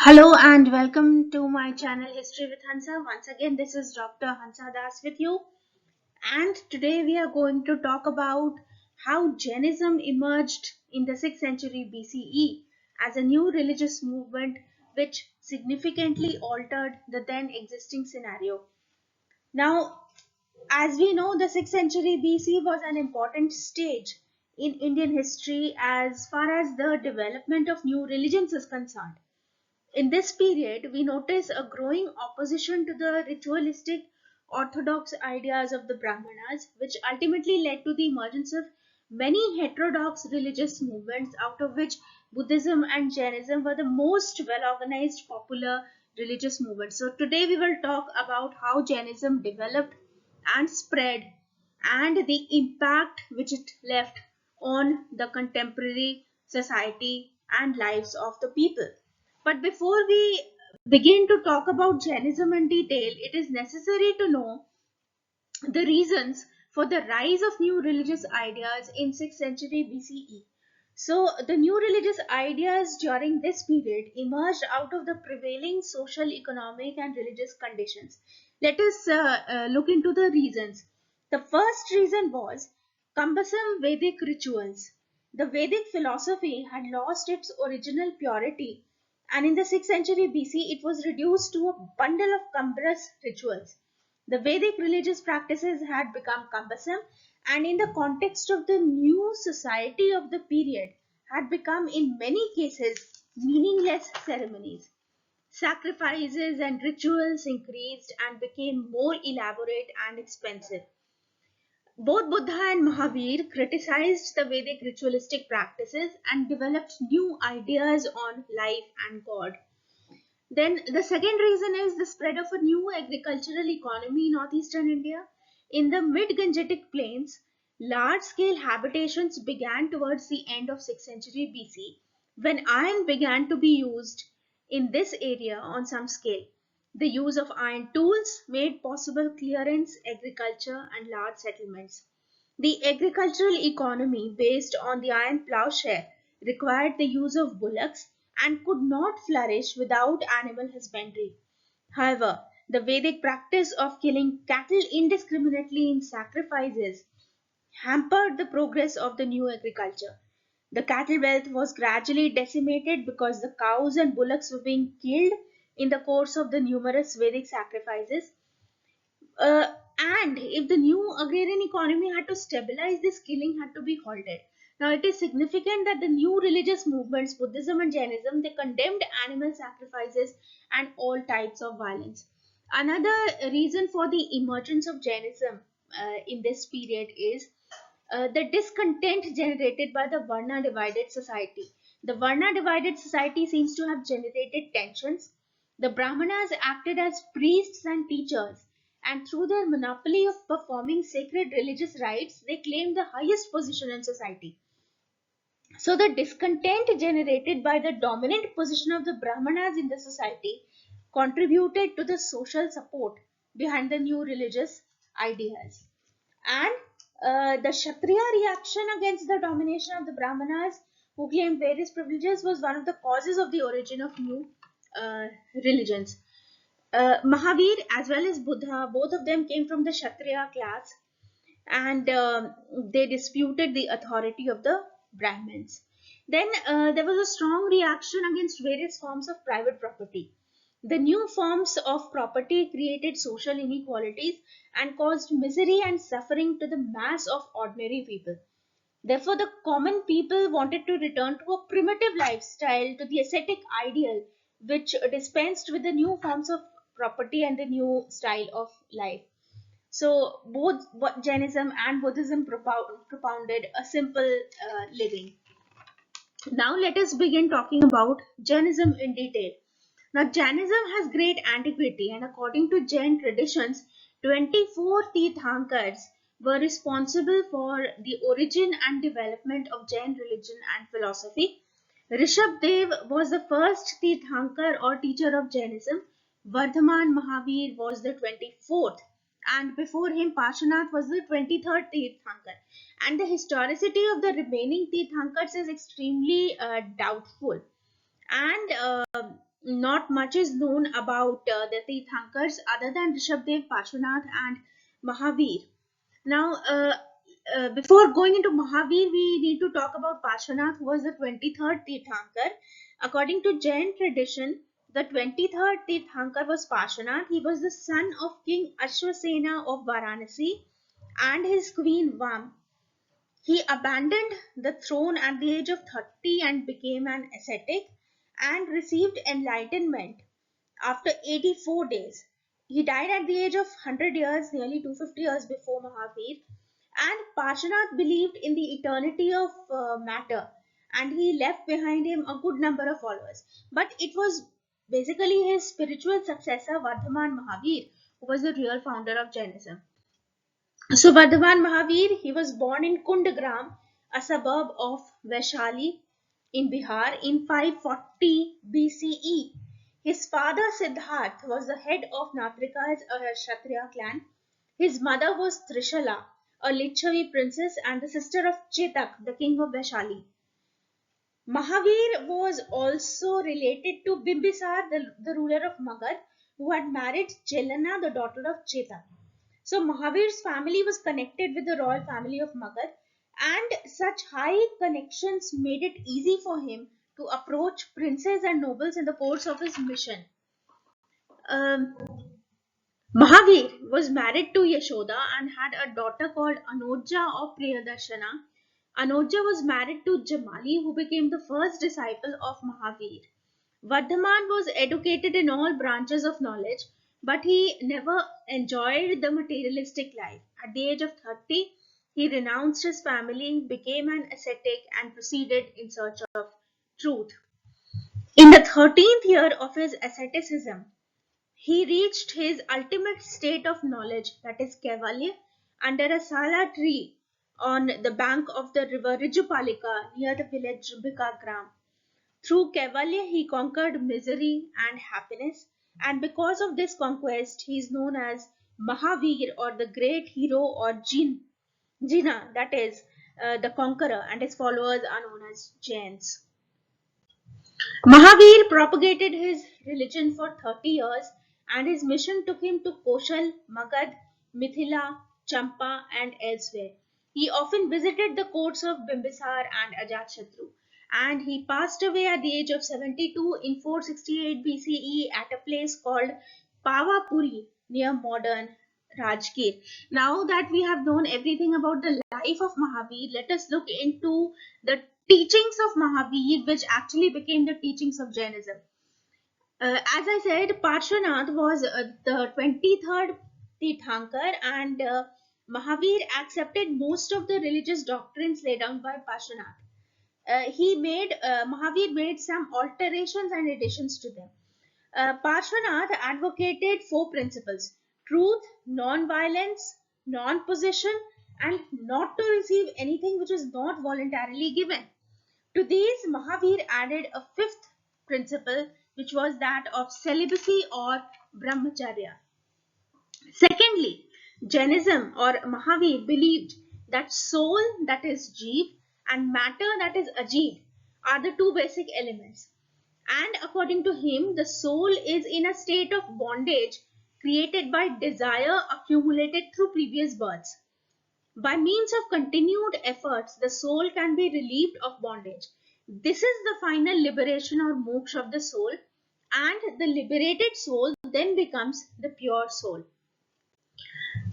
Hello and welcome to my channel History with Hansa. Once again, this is Dr. Hansa Das with you. And today we are going to talk about how Jainism emerged in the 6th century BCE as a new religious movement which significantly altered the then existing scenario. Now, as we know, the 6th century BC was an important stage in Indian history as far as the development of new religions is concerned. In this period, we notice a growing opposition to the ritualistic orthodox ideas of the Brahmanas, which ultimately led to the emergence of many heterodox religious movements, out of which Buddhism and Jainism were the most well organized popular religious movements. So, today we will talk about how Jainism developed and spread and the impact which it left on the contemporary society and lives of the people. But before we begin to talk about Jainism in detail, it is necessary to know the reasons for the rise of new religious ideas in 6th century BCE. So, the new religious ideas during this period emerged out of the prevailing social, economic, and religious conditions. Let us look into the reasons. The first reason was cumbersome Vedic rituals. The Vedic philosophy had lost its original purity, and in the 6th century BC, it was reduced to a bundle of cumbrous rituals. The Vedic religious practices had become cumbersome and, in the context of the new society of the period, had become in many cases meaningless ceremonies. Sacrifices and rituals increased and became more elaborate and expensive. Both Buddha and Mahavir criticized the Vedic ritualistic practices and developed new ideas on life and God. Then the second reason is the spread of a new agricultural economy in northeastern India. In the mid-Gangetic plains, large-scale habitations began towards the end of 6th century BC when iron began to be used in this area on some scale. The use of iron tools made possible clearance, agriculture, and large settlements. The agricultural economy based on the iron plowshare required the use of bullocks and could not flourish without animal husbandry. However, the Vedic practice of killing cattle indiscriminately in sacrifices hampered the progress of the new agriculture. The cattle wealth was gradually decimated because the cows and bullocks were being killed in the course of the numerous Vedic sacrifices. And if the new agrarian economy had to stabilize, this killing had to be halted. Now, it is significant that the new religious movements, Buddhism and Jainism, they condemned animal sacrifices and all types of violence. Another reason for the emergence of Jainism in this period is the discontent generated by the Varna divided society. The Varna divided society seems to have generated tensions. The Brahmanas acted as priests and teachers, and through their monopoly of performing sacred religious rites, they claimed the highest position in society. So, the discontent generated by the dominant position of the Brahmanas in the society contributed to the social support behind the new religious ideas. And the Kshatriya reaction against the domination of the Brahmanas, who claimed various privileges, was one of the causes of the origin of new religions. Mahavir as well as Buddha, both of them came from the Kshatriya class, and they disputed the authority of the Brahmins. Then there was a strong reaction against various forms of private property. The new forms of property created social inequalities and caused misery and suffering to the mass of ordinary people. Therefore, the common people wanted to return to a primitive lifestyle, to the ascetic ideal, which dispensed with the new forms of property and the new style of life. So, both Jainism and Buddhism propounded a simple living. Now, let us begin talking about Jainism in detail. Now, Jainism has great antiquity, and according to Jain traditions, 24 Tirthankars were responsible for the origin and development of Jain religion and philosophy. Rishabdev was the first Tirthankar or teacher of Jainism. Vardhaman Mahavir was the 24th, and before him Parshvanath was the 23rd Tirthankar. And the historicity of the remaining Tirthankars is extremely doubtful. And not much is known about the Tirthankars other than Rishabdev, Parshvanath, and Mahavir. Now, before going into Mahavir, we need to talk about Parshvanath, who was the 23rd Tirthankar. According to Jain tradition, the 23rd Tirthankar was Parshvanath. He was the son of King Ashwasena of Varanasi and his queen Vam. He abandoned the throne at the age of 30 and became an ascetic and received enlightenment after 84 days. He died at the age of 100 years, nearly 250 years before Mahavir. And Parshvanath believed in the eternity of matter, and he left behind him a good number of followers. But it was basically his spiritual successor, Vardhaman Mahavir, who was the real founder of Jainism. So Vardhaman Mahavir, he was born in Kundagram, a suburb of Vaishali in Bihar in 540 BCE. His father Siddharth was the head of Natrika's Kshatriya clan. His mother was Trishala, a Lichavi princess and the sister of Chetak, the king of Vaishali. Mahavir was also related to Bimbisar, the ruler of Magad, who had married Chelana, the daughter of Chetak. So Mahavir's family was connected with the royal family of Magad, and such high connections made it easy for him to approach princes and nobles in the course of his mission. Um, Mahavir was married to Yashoda and had a daughter called Anoja or Priyadarshana. Anoja was married to Jamali, who became the first disciple of Mahavir. Vardhaman was educated in all branches of knowledge, but he never enjoyed the materialistic life. At the age of 30, he renounced his family, became an ascetic, and proceeded in search of truth. In the 13th year of his asceticism, he reached his ultimate state of knowledge, that is Kaivalya, under a sala tree on the bank of the river Rijupalika near the village Bikagram. Through Kaivalya, he conquered misery and happiness, and because of this conquest, he is known as Mahavir or the great hero or Jina, that is the conqueror, and his followers are known as Jains. Mahavir propagated his religion for 30 years, and his mission took him to Koshal, Magad, Mithila, Champa, and elsewhere. He often visited the courts of Bimbisar and Ajatshatru, and he passed away at the age of 72 in 468 BCE at a place called Pavapuri near modern Rajgir. Now that we have known everything about the life of Mahavir, let us look into the teachings of Mahavir, which actually became the teachings of Jainism. As I said, Parshvanath was the 23rd Tirthankar, and Mahavir accepted most of the religious doctrines laid down by Parshvanath. Mahavir made some alterations and additions to them. Parshvanath advocated four principles: truth, non-violence, non-possession, and not to receive anything which is not voluntarily given. To these, Mahavir added a fifth principle, which was that of celibacy or brahmacharya. Secondly, Jainism or Mahavir believed that soul, that is Jeev, and matter, that is Ajeev, are the two basic elements. And according to him, the soul is in a state of bondage created by desire accumulated through previous births. By means of continued efforts, the soul can be relieved of bondage. This is the final liberation or moksha of the soul, and the liberated soul then becomes the pure soul.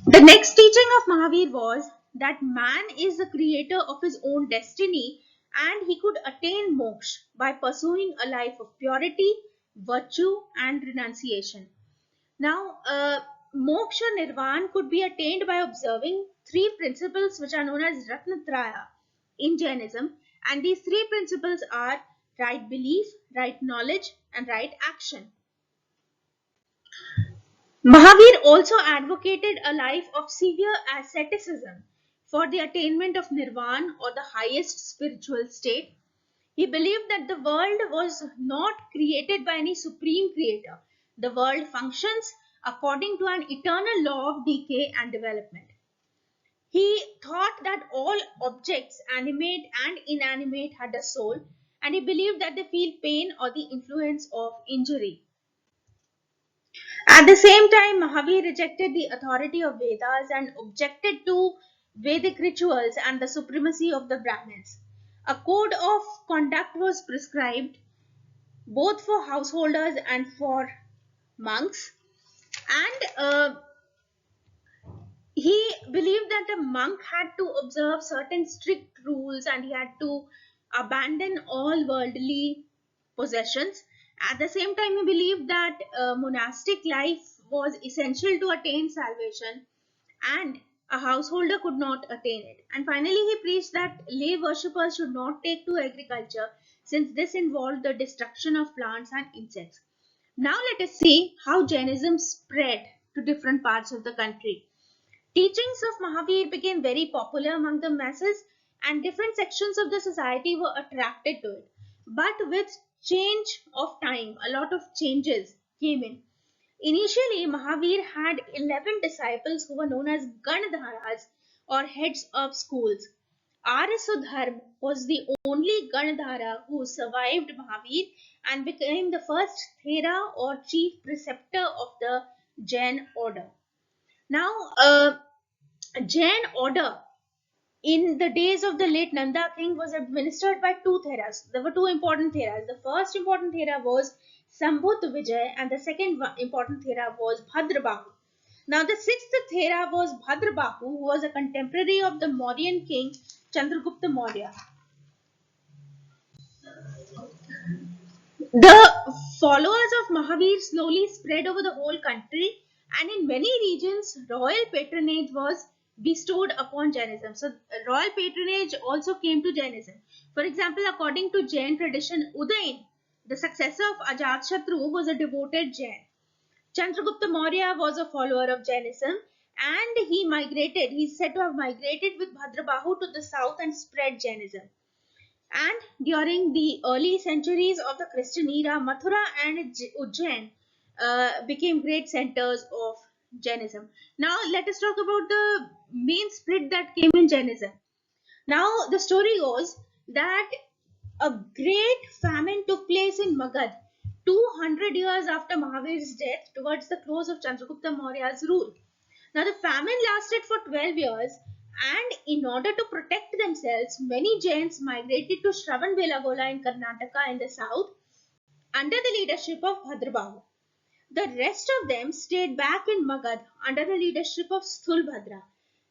The next teaching of Mahavir was that man is the creator of his own destiny and he could attain moksha by pursuing a life of purity, virtue, and renunciation. Now, moksha nirvana could be attained by observing three principles which are known as Ratnatraya in Jainism, and these three principles are right belief, right knowledge, and right action. Mahavir also advocated a life of severe asceticism for the attainment of nirvana or the highest spiritual state. He believed that the world was not created by any supreme creator. The world functions according to an eternal law of decay and development. He thought that all objects, animate and inanimate, had a soul, and he believed that they feel pain or the influence of injury. At the same time, Mahavir rejected the authority of Vedas and objected to Vedic rituals and the supremacy of the Brahmins. A code of conduct was prescribed both for householders and for monks, and he believed that a monk had to observe certain strict rules and he had to abandon all worldly possessions. At the same time, he believed that monastic life was essential to attain salvation, and a householder could not attain it. And finally, he preached that lay worshippers should not take to agriculture, since this involved the destruction of plants and insects. Now, let us see how Jainism spread to different parts of the country. Teachings of Mahavir became very popular among the masses, and different sections of the society were attracted to it. But with change of time, a lot of changes came in. Initially, Mahavir had 11 disciples who were known as Ganadharas, or heads of schools. Arisudharm was the only Ganadhara who survived Mahavir and became the first Thera or chief preceptor of the Jain order. Now, Jain order in the days of the late Nanda king was administered by two theras. There were two important theras. The first important thera was Sambhut Vijay, and the second important thera was Bhadrabahu. Now, the sixth thera was Bhadrabahu, who was a contemporary of the Mauryan king Chandragupta Maurya. The followers of Mahavir slowly spread over the whole country, and in many regions, royal patronage was bestowed upon Jainism. So, royal patronage also came to Jainism. For example, according to Jain tradition, Udayin, the successor of Ajatashatru, was a devoted Jain. Chandragupta Maurya was a follower of Jainism, and he's said to have migrated with Bhadrabahu to the south and spread Jainism. And during the early centuries of the Christian era, Mathura and Ujjain became great centers of Jainism. Now, let us talk about the main split that came in Jainism. Now, the story goes that a great famine took place in Magad 200 years after Mahavir's death, towards the close of Chandragupta Maurya's rule. Now, the famine lasted for 12 years, and in order to protect themselves, many Jains migrated to Shravanbelagola in Karnataka in the south under the leadership of Bhadrabahu. The rest of them stayed back in Magad under the leadership of Sthulbhadra,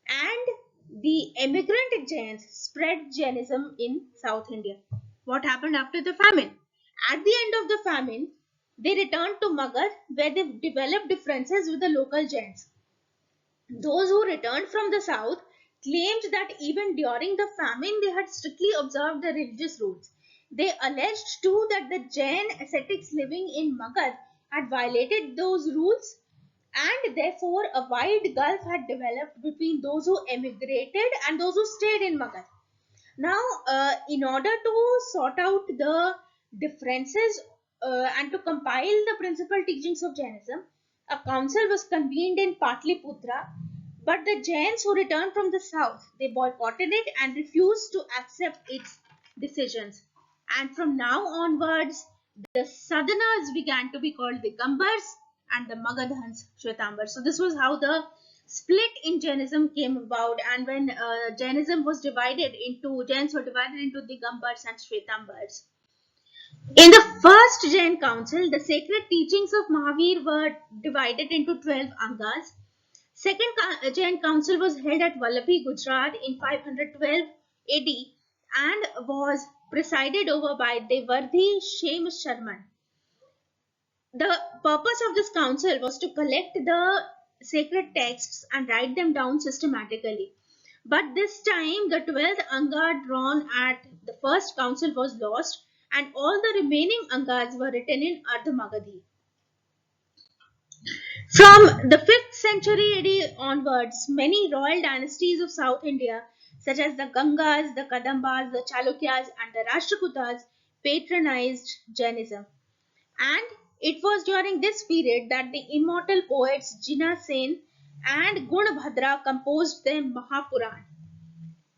and the emigrant Jains spread Jainism in South India. What happened after the famine? At the end of the famine, they returned to Magad, where they developed differences with the local Jains. Those who returned from the south claimed that even during the famine they had strictly observed the religious rules. They alleged too that the Jain ascetics living in Magad had violated those rules, and therefore a wide gulf had developed between those who emigrated and those who stayed in Magad. Now, in order to sort out the differences and to compile the principal teachings of Jainism, a council was convened in Patliputra, but the Jains who returned from the south, they boycotted it and refused to accept its decisions. And from now onwards, the southerners began to be called Digambars and the Magadhans Shvetambars. So this was how the split in Jainism came about, and when Jainism was divided into, Jains were divided into Digambars and Shvetambars. In the first Jain council, the sacred teachings of Mahavir were divided into 12 Angas. Second Jain council was held at Vallabhi, Gujarat in 512 AD and was presided over by Devardhi Shem Sharman. The purpose of this council was to collect the sacred texts and write them down systematically. But this time, the 12th Anga drawn at the first council was lost, and all the remaining Angas were written in Ardha Magadhi. From the 5th century AD onwards, many royal dynasties of South India, such as the Gangas, the Kadambas, the Chalukyas, and the Rashtrakutas, patronized Jainism. And it was during this period that the immortal poets Jina Sen and Gunabhadra composed their Mahapuran.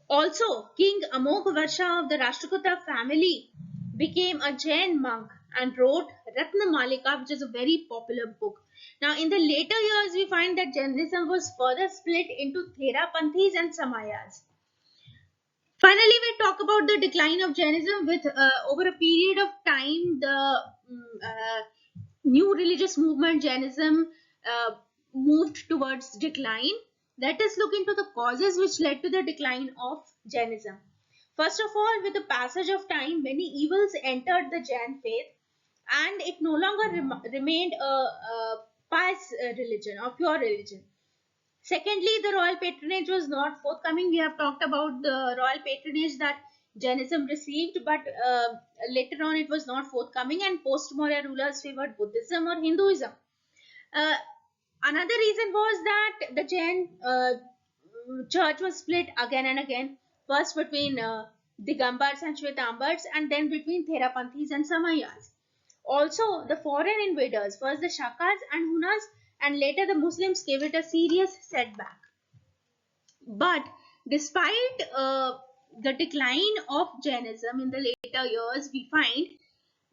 Also, King Amogh Varsha of the Rashtrakuta family became a Jain monk and wrote Ratnamalika, which is a very popular book. Now, in the later years, we find that Jainism was further split into Therapanthis and Samayas. Finally, we talk about the decline of Jainism with over a period of time, the new religious movement Jainism uh, moved towards decline. Let us look into the causes which led to the decline of Jainism. First of all, with the passage of time, many evils entered the Jain faith, and it no longer remained a pious religion or pure religion. Secondly, the royal patronage was not forthcoming. We have talked about the royal patronage that Jainism received, but later on it was not forthcoming, and post-Maurya rulers favored Buddhism or Hinduism. Uh, Another reason was that the Jain church was split again and again, first between Digambars and Shvetambars, and then between Therapanthis and Samayas. Also, the foreign invaders, first the Shakas and Hunas, and later the Muslims, gave it a serious setback. But despite the decline of Jainism in the later years, we find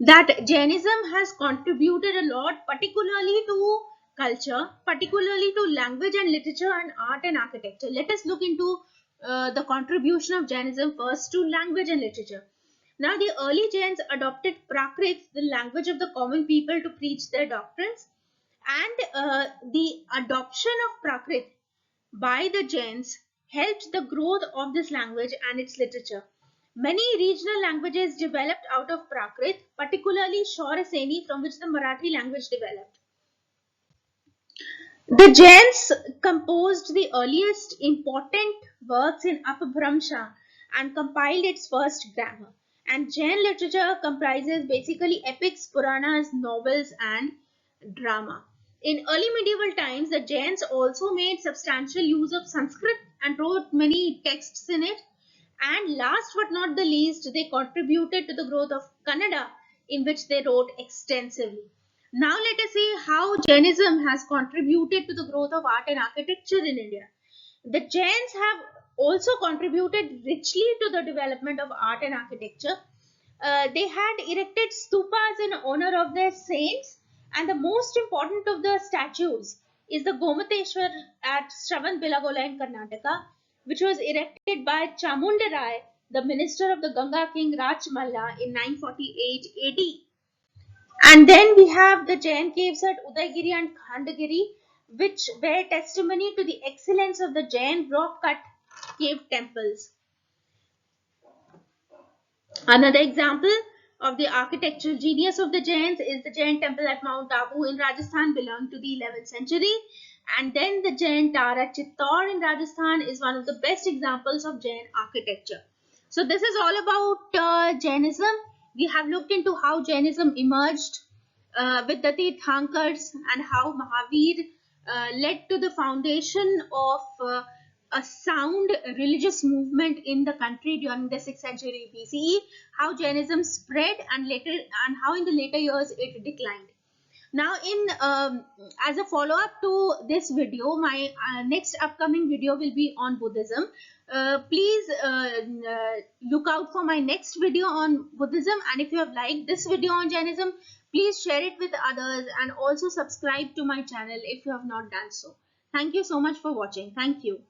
that Jainism has contributed a lot, particularly to culture, particularly to language and literature and art and architecture. Let us look into the contribution of Jainism first to language and literature. Now, the early Jains adopted Prakrit, the language of the common people, to preach their doctrines, and the adoption of Prakrit by the Jains helped the growth of this language and its literature. Many regional languages developed out of Prakrit, particularly Shauraseni, from which the Marathi language developed. The Jains composed the earliest important works in Apabhramsha and compiled its first grammar. And Jain literature comprises basically epics, Puranas, novels, and drama. In early medieval times, the Jains also made substantial use of Sanskrit and wrote many texts in it. And last but not the least, they contributed to the growth of Kannada, in which they wrote extensively. Now let us see how Jainism has contributed to the growth of art and architecture in India. The Jains have also contributed richly to the development of art and architecture. They had erected stupas in honor of their saints, and the most important of the statues is the Gomateshwar at Shravanbelagola in Karnataka, which was erected by Chamundarai, the minister of the Ganga king Rajmalla, in 948 AD. And then we have the Jain caves at Udaygiri and Khandagiri, which bear testimony to the excellence of the Jain rock cut cave temples. Another example of the architectural genius of the Jains is the Jain temple at Mount Abu in Rajasthan, belonged to the 11th century. And then the Jain tower at Chittor in Rajasthan is one of the best examples of Jain architecture. So this is all about Jainism. We have looked into how Jainism emerged with the Tirthankars and how Mahavir led to the foundation of a sound religious movement in the country during the 6th century BCE, how Jainism spread and how in the later years it declined. Now, in as a follow-up to this video, my next upcoming video will be on Buddhism. Please look out for my next video on Buddhism, and if you have liked this video on Jainism, please share it with others and also subscribe to my channel if you have not done so. Thank you so much for watching. Thank you.